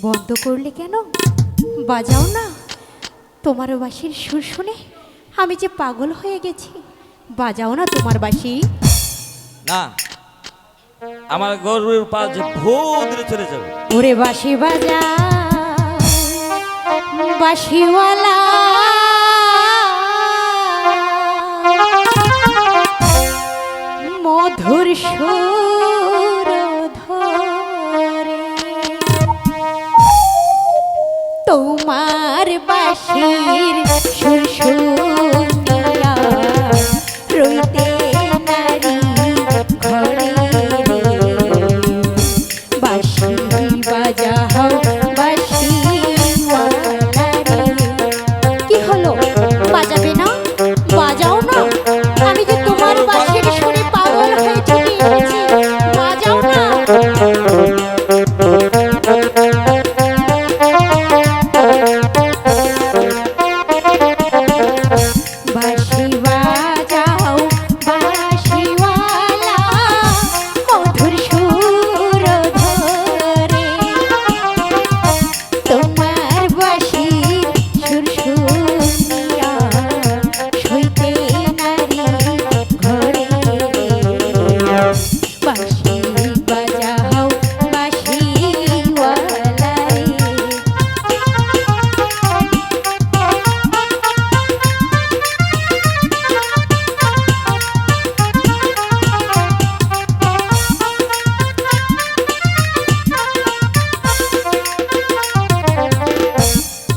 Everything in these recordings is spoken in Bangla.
বন্ধ করলে কেন? বাজাও না। তোমার বাঁশির সুর শুনে আমি যে পাগল হয়ে গেছি। বাজাও না তোমার বাঁশি। না, আমার গরুর পাল যে ভূত চলে যাবে। ওরে বাঁশি বাজা বাঁশিওয়ালা, মধুর সুর ধরে তোমার বাঁশির সুর শুনিয়া রইতে নারী ঘরে রে। বাঁশি বাজাও বাঁশিওয়ালা রে। কি হলো, বাজাবে না? বাজাও না। আমি যে তোমার বাঁশির সুরে পাগল হয়ে ছুটে এসেছি। বাজাও না। বাঁশি বাজাও বাঁশিওয়ালা, মধুর সুর ধরে তোমার বাঁশির সুর শুনিয়া সইতে নারী ঘরে রে। বাঁশি বাজাও বাঁশিওয়ালা রে।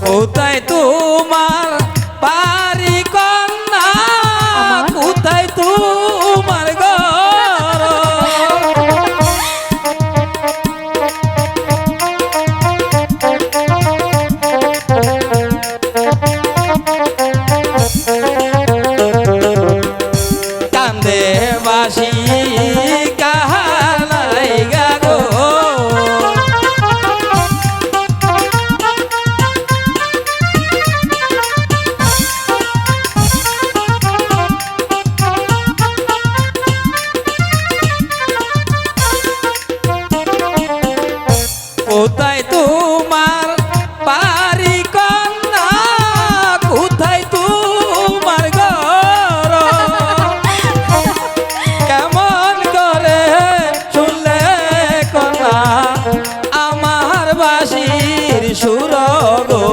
কোথায় তোমার বাড়ি কন্যা, আমার? কোথায় তোমার ঘর? কান্দে বাসি কাহালাই গো। কোথায় তোমার বাড়ি কন্যা, কোথায় তোমার ঘর? কেমন করে শুনলে কন্যা আমার বাঁশির সুর গো?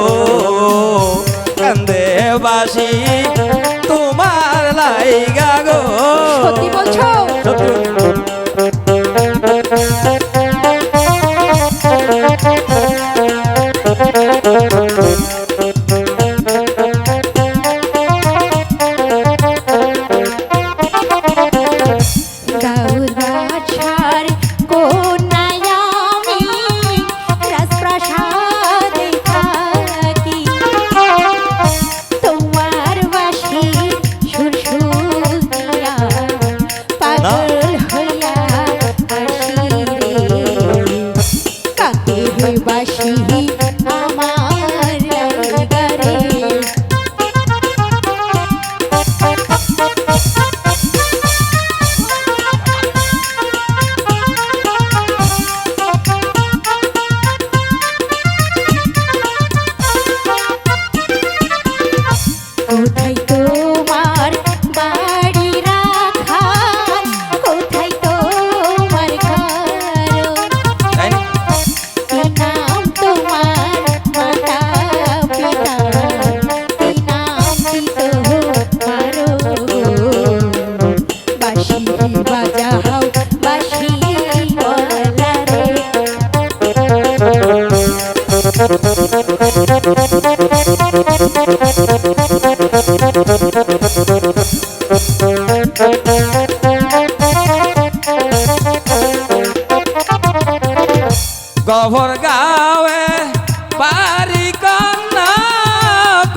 কান্দে বাঁশি তোমার লাইগা গো। সত্যি বলছো? সত্যি। দাউদ বাদশার কন্যায় আমি রাজপ্রাসাদে থাকি। তোমার বাঁশির সুর শুনিয়া পাগল হইয়া আসি রে। কাকে বাঁশি আমার লাগা রে। কোথায় তোমার বাড়ি রাখাল, কোথায় তোমার ঘর? তাই না? কি নাম তোমার মাতা পিতা? কি নাম কি তোমার? বাঁশি বাজাও বাঁশিওয়ালা রে। গভর গাঁৱে বাড়ি কন্যা,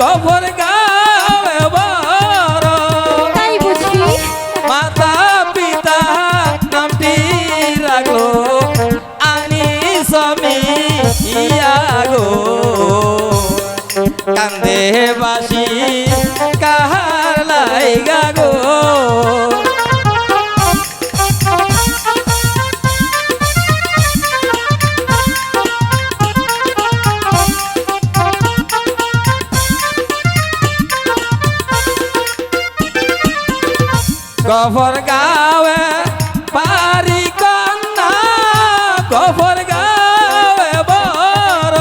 গভর গাঁৱে বড়। তাই বুঝি? মাতা পিতা নামটি রাখলো আনি স্বামী ইয়া গো। কান্দে বাসি কাহার লাইগা গো। গফর গাওয়ে পারি কন্যা গফর গাওয়ে বড়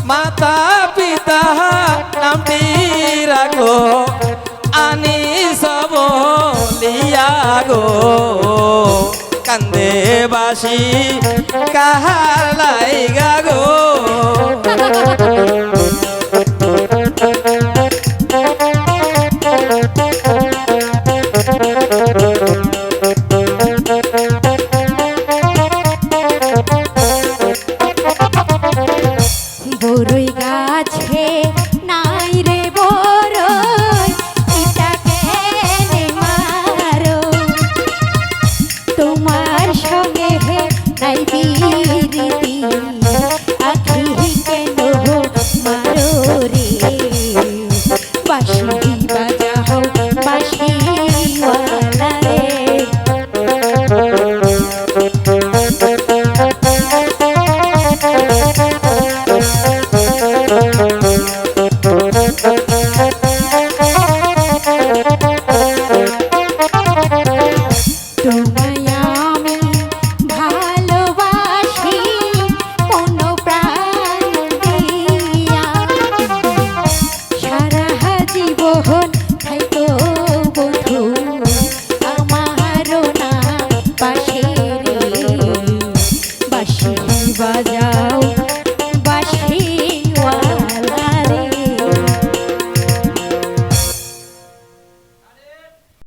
মাতা পিতা নামটি রাখো আনি সব লিয়া গো কান্দে বাসি কাহার লাইগা গো